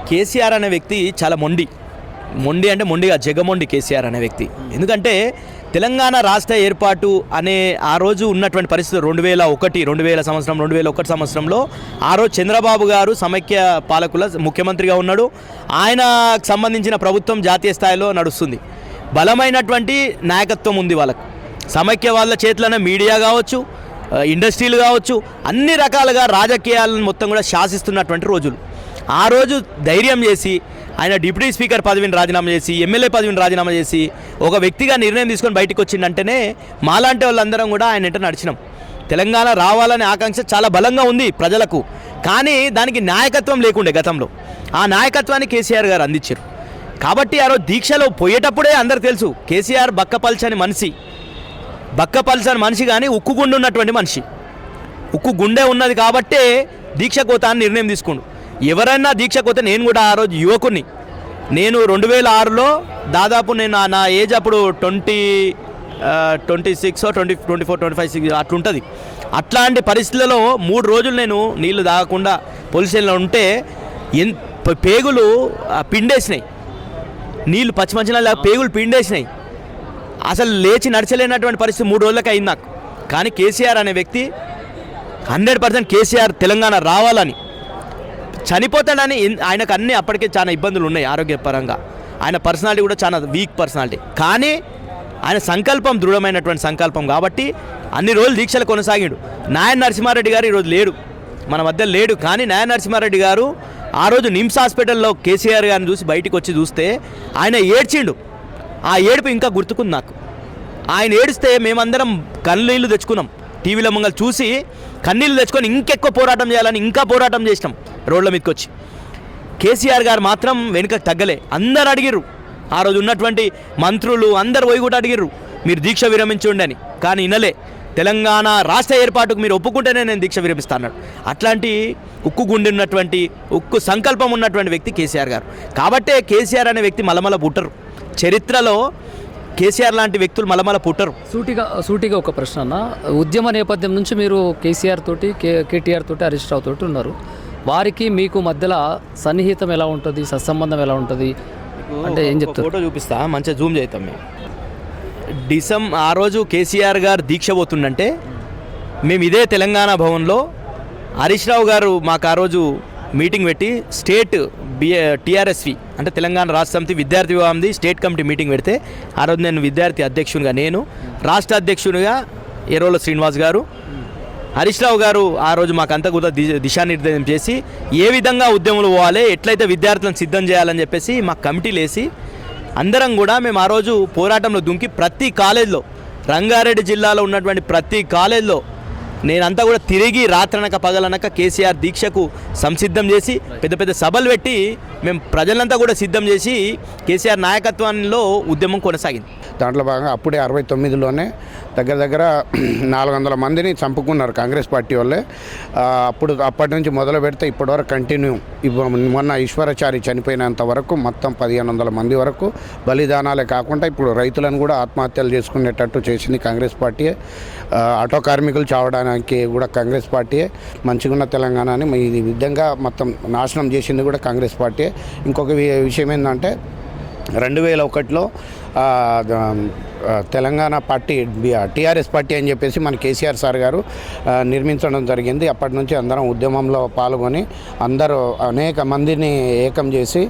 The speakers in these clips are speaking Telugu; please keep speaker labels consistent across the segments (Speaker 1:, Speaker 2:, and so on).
Speaker 1: కేసీఆర్ అనే వ్యక్తి చాలా మొండి అంటే మొండిగా జగమొండి కేసీఆర్ అనే వ్యక్తి. ఎందుకంటే తెలంగాణ రాష్ట్ర ఏర్పాటు అనే ఆ రోజు ఉన్నటువంటి పరిస్థితి 2001 సంవత్సరంలో ఆ రోజు చంద్రబాబు గారు సమైక్య పాలకుల ముఖ్యమంత్రిగా ఉన్నాడు. ఆయనకు సంబంధించిన ప్రభుత్వం జాతీయ స్థాయిలో నడుస్తుంది. బలమైనటువంటి నాయకత్వం ఉంది వాళ్ళకు. సమైక్య వాళ్ళ చేతిలోనే మీడియా కావచ్చు, ఇండస్ట్రీలు కావచ్చు, అన్ని రకాలుగా రాజకీయాలను మొత్తం కూడా శాసిస్తున్నటువంటి రోజులు. ఆ రోజు ధైర్యం చేసి ఆయన డిప్యూటీ స్పీకర్ పదవిని రాజీనామా చేసి ఎమ్మెల్యే పదవిని రాజీనామా చేసి ఒక వ్యక్తిగా నిర్ణయం తీసుకొని బయటకు వచ్చిందంటేనే మాలాంటి వాళ్ళందరం కూడా ఆయన వెంట నడిచినాం. తెలంగాణ రావాలనే ఆకాంక్ష చాలా బలంగా ఉంది ప్రజలకు. కానీ దానికి నాయకత్వం లేకుండే గతంలో. ఆ నాయకత్వాన్ని కేసీఆర్ గారు అందించారు. కాబట్టి ఆ రోజు దీక్షలో పోయేటప్పుడే అందరికి తెలుసు కేసీఆర్ బక్కపల్చని మనిషి కానీ ఉక్కు గుండె ఉన్నటువంటి మనిషి. ఉక్కు గుండె ఉన్నది కాబట్టే దీక్ష కోత అని నిర్ణయం తీసుకుండు. ఎవరైనా దీక్ష కోత, నేను కూడా ఆ రోజు యువకుని, నేను 2006లో దాదాపు నేను నా ఏజ్ అప్పుడు 26 24 25 అట్లుంటుంది. అట్లాంటి పరిస్థితులలో 3 రోజులు నేను నీళ్లు తాగకుండా పొల్యూషన్లో ఉంటే పేగులు పిండేసినాయి. నీళ్ళు పచ్చి మంచినీళ్ళ పేగులు పిండేసినాయి. అసలు లేచి నడచలేనటువంటి పరిస్థితి 3 రోజులకి అయింది నాకు. కానీ కేసీఆర్ అనే వ్యక్తి 100% కేసీఆర్ తెలంగాణ రావాలని, చనిపోతాడని ఆయనకు అన్నీ అప్పటికే చాలా ఇబ్బందులు ఉన్నాయి ఆరోగ్యపరంగా. ఆయన పర్సనాలిటీ కూడా చాలా వీక్ పర్సనాలిటీ. కానీ ఆయన సంకల్పం దృఢమైనటువంటి సంకల్పం కాబట్టి అన్ని రోజులు దీక్షలు కొనసాగిండు. నాయన నరసింహారెడ్డి గారు ఈరోజు లేడు, మన మధ్య లేడు. కానీ నాయన నరసింహారెడ్డి గారు ఆ రోజు నిమ్స్ హాస్పిటల్లో కేసీఆర్ గారిని చూసి బయటికి వచ్చి చూస్తే ఆయన ఏడ్చిండు. ఆ ఏడుపు ఇంకా గుర్తుకుంది నాకు. ఆయన ఏడిస్తే మేమందరం కన్నీళ్ళు తెచ్చుకున్నాం. టీవీలో మమ్మల్ని చూసి కన్నీళ్ళు తెచ్చుకొని ఇంకెక్కువ పోరాటం చేయాలని ఇంకా పోరాటం చేసినాం రోడ్ల మీదకి వచ్చి. కేసీఆర్ గారు మాత్రం వెనుక తగ్గలే. అందరు అడిగిర్రు, ఆ రోజు ఉన్నటువంటి మంత్రులు అందరు పోయి కూడా అడిగిర్రు మీరు దీక్ష విరమించండి అని. కానీ వినలే. తెలంగాణ రాష్ట్ర ఏర్పాటుకు మీరు ఒప్పుకుంటేనే నేను దీక్ష విరమిస్తాను. అట్లాంటి ఉక్కు గుండె ఉన్నటువంటి, ఉక్కు సంకల్పం ఉన్నటువంటి వ్యక్తి కేసీఆర్ గారు. కాబట్టే కేసీఆర్ అనే వ్యక్తి మలమల పుట్టరు. చరిత్రలో కేసీఆర్ లాంటి వ్యక్తులు మలమల పుట్టరు.
Speaker 2: సూటిగా ఒక ప్రశ్న అన్న, ఉద్యమ నేపథ్యం నుంచి మీరు కేసీఆర్ తోటి కేటీఆర్ తోటి హరీష్ రావు తోటి ఉన్నారు. వారికి మీకు మధ్యలో సన్నిహితం ఎలా ఉంటుంది, సత్సంబంధం ఎలా ఉంటుంది అంటే ఏం చెప్తారు?
Speaker 1: ఫోటో చూపిస్తా, మంచిగా జూమ్ చేస్తాం మేము. ఆ రోజు కేసీఆర్ గారు దీక్ష పోతుండంటే మేము ఇదే తెలంగాణ భవన్లో హరీష్ రావు గారు మాకు ఆ రోజు మీటింగ్ పెట్టి స్టేట్ టీఆర్ఎస్వి అంటే తెలంగాణ రాష్ట్ర సమితి విద్యార్థి విభాగంది స్టేట్ కమిటీ మీటింగ్ పెడితే ఆ రోజు నేను విద్యార్థి అధ్యక్షునిగా, నేను రాష్ట్ర అధ్యక్షునిగా ఎర్రోల శ్రీనివాస్ గారు, హరీష్ రావు గారు ఆ రోజు మాకంతా కూడా దిశానిర్దేశం చేసి ఏ విధంగా ఉద్యమంలో పోవాలి, ఎట్లయితే విద్యార్థులను సిద్ధం చేయాలని చెప్పేసి మాకు కమిటీలు వేసి అందరం కూడా మేము ఆ రోజు పోరాటంలో దుంకి ప్రతి కాలేజ్లో, రంగారెడ్డి జిల్లాలో ఉన్నటువంటి ప్రతి కాలేజ్లో నేనంతా కూడా తిరిగి రాత్రనక పగలనక కేసీఆర్ దీక్షకు సంసిద్ధం చేసి పెద్ద పెద్ద సభలు పెట్టి మేము ప్రజలంతా కూడా సిద్ధం చేసి కేసీఆర్ నాయకత్వంలో ఉద్యమం కొనసాగింది.
Speaker 3: దాంట్లో భాగంగా అప్పుడే 69లోనే దగ్గర 400 మందిని చంపుకున్నారు కాంగ్రెస్ పార్టీ వాళ్ళే. అప్పటి నుంచి మొదలు పెడితే ఇప్పటివరకు కంటిన్యూ. మొన్న ఈశ్వరాచారి చనిపోయినంత వరకు మొత్తం 1500 మంది వరకు బలిదానాలే కాకుండా ఇప్పుడు రైతులను కూడా ఆత్మహత్యలు చేసుకునేటట్టు చేసింది కాంగ్రెస్ పార్టీయే. ఆటో కార్మికులు చావడానికి కూడా కాంగ్రెస్ పార్టీయే. మంచిగున్న తెలంగాణని ఈ విధంగా మొత్తం నాశనం చేసింది కూడా కాంగ్రెస్ పార్టీయే. ఇంకొక విషయం ఏంటంటే 2001లో తెలంగాణ పార్టీ టీఆర్ఎస్ పార్టీ అని చెప్పేసి మన కేసీఆర్ సార్ గారు నిర్మించడం జరిగింది. అప్పటి నుంచి అందరం ఉద్యమంలో పాల్గొని అందరూ అనేక మందిని ఏకం చేసి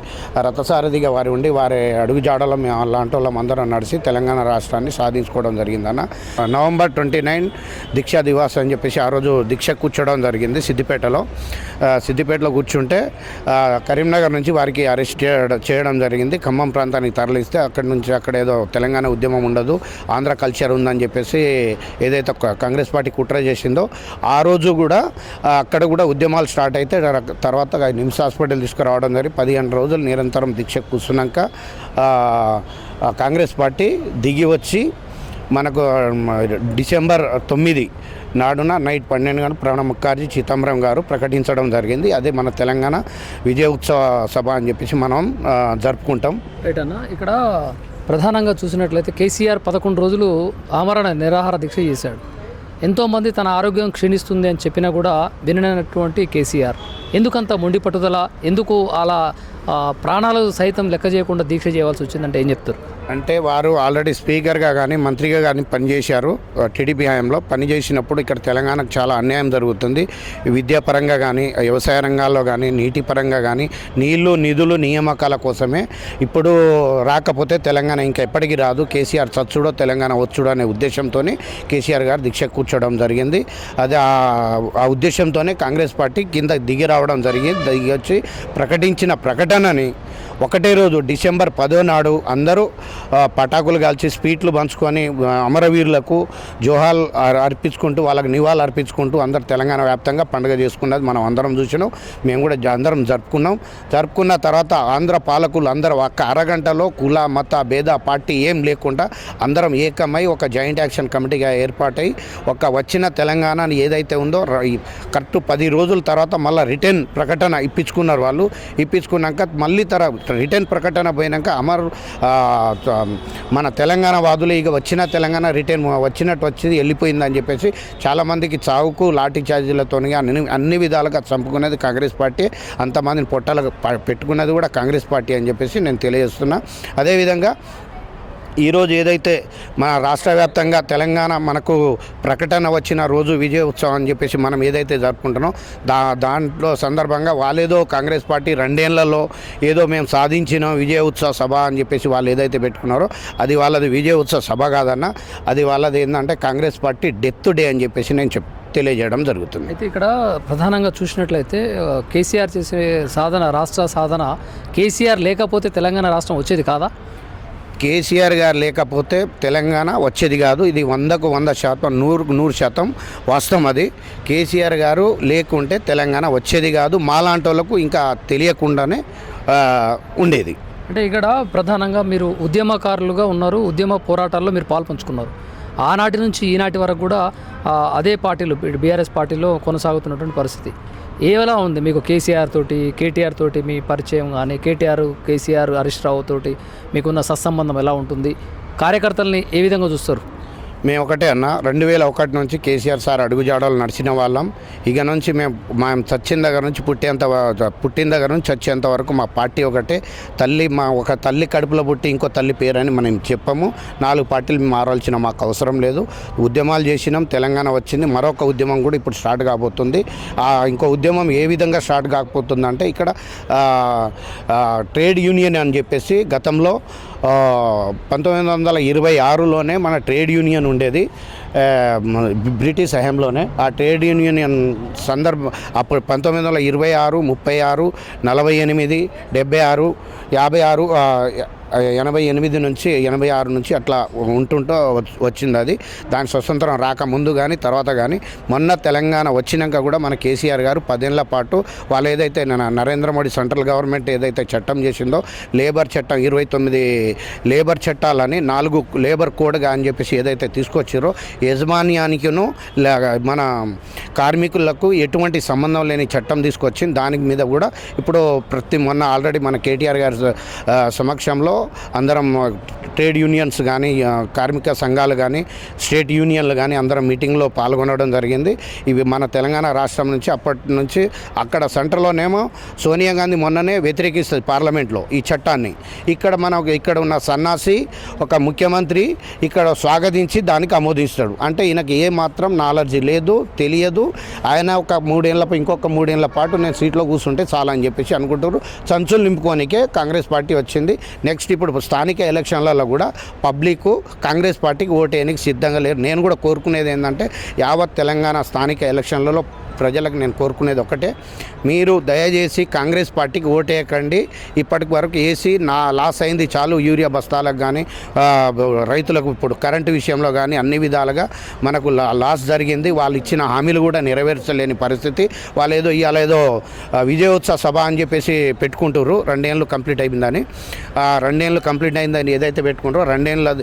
Speaker 3: రథసారథిగా వారి ఉండి వారి అడుగుజాడలో మేము అలాంటి వాళ్ళం అందరం నడిచి తెలంగాణ రాష్ట్రాన్ని సాధించుకోవడం జరిగిందన్న. నవంబర్ 29 దీక్షా దివాస్ అని చెప్పేసి ఆ రోజు దీక్ష కూర్చోవడం జరిగింది సిద్దిపేటలో కూర్చుంటే కరీంనగర్ నుంచి వారికి అరెస్ట్ చేయడం జరిగింది. ఖమ్మం ప్రాంతానికి తరలిస్తే అక్కడ ఏదో తెలంగాణ ఉద్యమం ఉండదు, ఆంధ్ర కల్చర్ ఉందని చెప్పేసి ఏదైతే కాంగ్రెస్ పార్టీ కుట్ర చేసిందో ఆ రోజు కూడా అక్కడ కూడా ఉద్యమాలు స్టార్ట్ అయితే తర్వాత నిమ్స్ హాస్పిటల్ తీసుకురావడం జరిగి 15 రోజులు నిరంతరం దీక్ష కూర్చున్నాక కాంగ్రెస్ పార్టీ దిగి వచ్చి మనకు డిసెంబర్ 9 నాడున నైట్ 12 గంటలకు ప్రణబ్ ముఖర్జీ చిదంబరం గారు ప్రకటించడం జరిగింది. అదే మన తెలంగాణ విజయ ఉత్సవ సభ అని చెప్పేసి మనం జరుపుకుంటాం.
Speaker 2: రైట్ అన్న, ఇక్కడ ప్రధానంగా చూసినట్లయితే కేసీఆర్ 11 రోజులు ఆమరణ నిరాహార దీక్ష చేశాడు. ఎంతోమంది తన ఆరోగ్యం క్షీణిస్తుంది అని చెప్పినా కూడా విననటువంటి కేసీఆర్ ఎందుకంత మొండి పట్టుదల, ఎందుకు అలా ప్రాణాలు సైతం లెక్క చేయకుండా దీక్ష చేయవలసి వచ్చిందంటే ఏం చెప్తారు?
Speaker 3: అంటే వారు ఆల్రెడీ స్పీకర్గా కానీ మంత్రిగా కానీ పనిచేశారు. టీడీపీ హయాంలో పనిచేసినప్పుడు ఇక్కడ తెలంగాణకు చాలా అన్యాయం జరుగుతుంది. విద్యాపరంగా కానీ, వ్యవసాయ రంగాల్లో కానీ, నీటి పరంగా కానీ, నీళ్లు నిధులు నియామకాల కోసమే. ఇప్పుడు రాకపోతే తెలంగాణ ఇంకా ఎప్పటికీ రాదు, కేసీఆర్ చచ్చుడో తెలంగాణ వచ్చుడో అనే ఉద్దేశంతో కేసీఆర్ గారు దీక్ష కూర్చోవడం జరిగింది. అది ఆ ఉద్దేశంతోనే కాంగ్రెస్ పార్టీ కింద దిగి రావడం జరిగింది. దిగి వచ్చి ప్రకటించిన ప్రకటనని ఒకటే రోజు డిసెంబర్ 10 నాడు అందరూ పటాకులు కాల్చి స్వీట్లు పంచుకొని అమరవీరులకు జోహాల్ అర్పించుకుంటూ వాళ్ళకి నివాళులు అర్పించుకుంటూ అందరు తెలంగాణ వ్యాప్తంగా పండుగ చేసుకున్నది మనం అందరం చూసినాం. మేము కూడా అందరం జరుపుకున్న తర్వాత ఆంధ్ర పాలకులు అందరూ ఒక్క అరగంటలో కుల మత భేద పార్టీ ఏం లేకుండా అందరం ఏకమై ఒక జాయింట్ యాక్షన్ కమిటీగా ఏర్పాటై ఒక వచ్చిన తెలంగాణ ఏదైతే ఉందో కరెక్ట్ 10 రోజుల తర్వాత మళ్ళీ రిటర్న్ ప్రకటన ఇప్పించుకున్నారు. వాళ్ళు ఇప్పించుకున్నాక మళ్ళీ రిటర్న్ ప్రకటన పోయినాక మన తెలంగాణ వాదులు ఇక వచ్చిన తెలంగాణ రిటర్న్ వచ్చినట్టు వచ్చింది వెళ్ళిపోయిందని చెప్పేసి చాలామందికి చావుకు లాఠీ చార్జీలతో అన్ని విధాలుగా చంపుకునేది కాంగ్రెస్ పార్టీ. అంతమందిని పొట్టాలకు పెట్టుకున్నది కూడా కాంగ్రెస్ పార్టీ అని చెప్పేసి నేను తెలియజేస్తున్నా. అదేవిధంగా ఈరోజు ఏదైతే మన రాష్ట్ర వ్యాప్తంగా తెలంగాణ మనకు ప్రకటన వచ్చిన రోజు విజయ ఉత్సవం అని చెప్పేసి మనం ఏదైతే జరుపుకుంటున్నాం దాంట్లో సందర్భంగా వాళ్ళేదో కాంగ్రెస్ పార్టీ 2 ఏళ్లలో ఏదో మేము సాధించిన విజయ ఉత్సవ సభ అని చెప్పేసి వాళ్ళు ఏదైతే పెట్టుకున్నారో అది వాళ్ళది విజయ ఉత్సవ సభ కాదన్న, అది వాళ్ళది ఏంటంటే కాంగ్రెస్ పార్టీ డెత్ డే అని చెప్పేసి నేను తెలియజేయడం జరుగుతుంది.
Speaker 2: అయితే ఇక్కడ ప్రధానంగా చూసినట్లయితే కేసీఆర్ చేసే సాధన, రాష్ట్ర సాధన, కేసీఆర్ లేకపోతే తెలంగాణ రాష్ట్రం వచ్చేది కాదా?
Speaker 3: కేసీఆర్ గారు లేకపోతే తెలంగాణ వచ్చేది కాదు. ఇది 100కు 100%, 100% వాస్తవం. అది కేసీఆర్ గారు లేకుంటే తెలంగాణ వచ్చేది కాదు. మాలాంటి వాళ్ళకు ఇంకా తెలియకుండానే ఉండేది.
Speaker 2: అంటే ఇక్కడ ప్రధానంగా మీరు ఉద్యమకారులుగా ఉన్నారు, ఉద్యమ పోరాటాల్లో మీరు పాల్పంచుకున్నారు. ఆనాటి నుంచి ఈనాటి వరకు కూడా అదే పార్టీలు, బీఆర్ఎస్ పార్టీలో కొనసాగుతున్నటువంటి పరిస్థితి ఏలా ఉంది? మీకు కేసీఆర్ తోటి, కేటీఆర్ తోటి మీ పరిచయం కానీ, కేసీఆర్ హరీష్ రావు తోటి మీకున్న సత్సంబంధం ఎలా ఉంటుంది? కార్యకర్తల్ని ఏ విధంగా చూస్తారు?
Speaker 3: మేము ఒకటే అన్న, 2001 నుంచి కేసీఆర్ సార్ అడుగుజాడలు నడిచిన వాళ్ళం. ఇక నుంచి మేము చచ్చిన దగ్గర నుంచి పుట్టిన దగ్గర నుంచి చచ్చేంత వరకు మా పార్టీ ఒకటే. ఒక తల్లి కడుపులో పుట్టి ఇంకో తల్లి పేరని మనం చెప్పము. 4 పార్టీలు మారాల్సిన మాకు అవసరం లేదు. ఉద్యమాలు చేసినాం, తెలంగాణ వచ్చింది. మరొక ఉద్యమం కూడా ఇప్పుడు స్టార్ట్ కాబోతుంది. ఇంకో ఉద్యమం ఏ విధంగా స్టార్ట్ కాకపోతుందంటే ఇక్కడ ట్రేడ్ యూనియన్ అని చెప్పేసి గతంలో 1926లోనే మన ట్రేడ్ యూనియన్ ఉండేది, బ్రిటిష్ హయాంలోనే. ఆ ట్రేడ్ యూనియన్ అప్పుడు 1926, 36, 48, 76, 56, 88 నుంచి 86 నుంచి అట్లా ఉంటుంటూ వచ్చింది. అది దాని స్వతంత్రం రాకముందు కానీ తర్వాత కానీ మొన్న తెలంగాణ వచ్చినాక కూడా మన కేసీఆర్ గారు 10 ఏళ్ల పాటు వాళ్ళు ఏదైతే నరేంద్ర మోడీ సెంట్రల్ గవర్నమెంట్ ఏదైతే చట్టం చేసిందో లేబర్ చట్టం 29 లేబర్ చట్టాలని 4 లేబర్ కోడ్గా అని చెప్పేసి ఏదైతే తీసుకొచ్చారో యజమాన్యానికిను మన కార్మికులకు ఎటువంటి సంబంధం లేని చట్టం తీసుకొచ్చింది. దాని మీద కూడా ఇప్పుడు మొన్న ఆల్రెడీ మన కేటీఆర్ గారి సమక్షంలో అందరం ట్రేడ్ యూనియన్స్ కానీ, కార్మిక సంఘాలు కానీ, స్టేట్ యూనియన్లు కానీ అందరం మీటింగ్లో పాల్గొనడం జరిగింది. ఇవి మన తెలంగాణ రాష్ట్రం నుంచి అప్పటి నుంచి అక్కడ సెంటర్లోనేమో సోనియా గాంధీ మొన్ననే వ్యతిరేకిస్తుంది పార్లమెంట్లో ఈ చట్టాన్ని. ఇక్కడ ఉన్న సన్నాసి ఒక ముఖ్యమంత్రి ఇక్కడ స్వాగతించి దానికి ఆమోదిస్తాడు. అంటే ఈయనకి ఏ మాత్రం నాలెడ్జి లేదు, తెలియదు. ఆయన ఇంకొక 3 ఏళ్ల పాటు నేను సీట్లో కూర్చుంటే చాలని చెప్పేసి అనుకుంటారు. సంచులు నింపుకోనికే కాంగ్రెస్ పార్టీ వచ్చింది. నెక్స్ట్ ఇప్పుడు స్థానిక ఎలక్షన్లలో కూడా పబ్లిక్ కాంగ్రెస్ పార్టీకి ఓటేయడానికి సిద్ధంగా లేరు. నేను కూడా కోరుకునేది ఏంటంటే యావత్ తెలంగాణ స్థానిక ఎలక్షన్లలో ప్రజలకు నేను కోరుకునేది ఒకటే, మీరు దయచేసి కాంగ్రెస్ పార్టీకి ఓటేయకండి. ఇప్పటి వరకు వేసి లాస్ అయింది చాలు. యూరియా బస్తాలకు కానీ, రైతులకు ఇప్పుడు కరెంటు విషయంలో కానీ అన్ని విధాలుగా మనకు లాస్ జరిగింది. వాళ్ళు ఇచ్చిన హామీలు కూడా నెరవేర్చలేని పరిస్థితి. వాళ్ళు ఇవాళ ఏదో విజయోత్సవ సభ అని చెప్పేసి పెట్టుకుంటారు. 2 ఏళ్ళు కంప్లీట్ అయిపోయిందని. 2 ఏళ్ళు కంప్లీట్ అయిందని ఏదైతే పెట్టుకుంటారో 2 ఏళ్ళు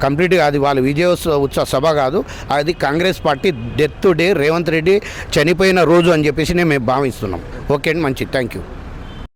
Speaker 3: కంప్లీట్గా అది వాళ్ళు విజయోత్సవ సభ కాదు, అది Congress party death day. Revanth Reddy చనిపోయిన రోజు అని చెప్పేసి మేము భావిస్తున్నాం. ఓకే అండి, మంచిది, థ్యాంక్ యూ.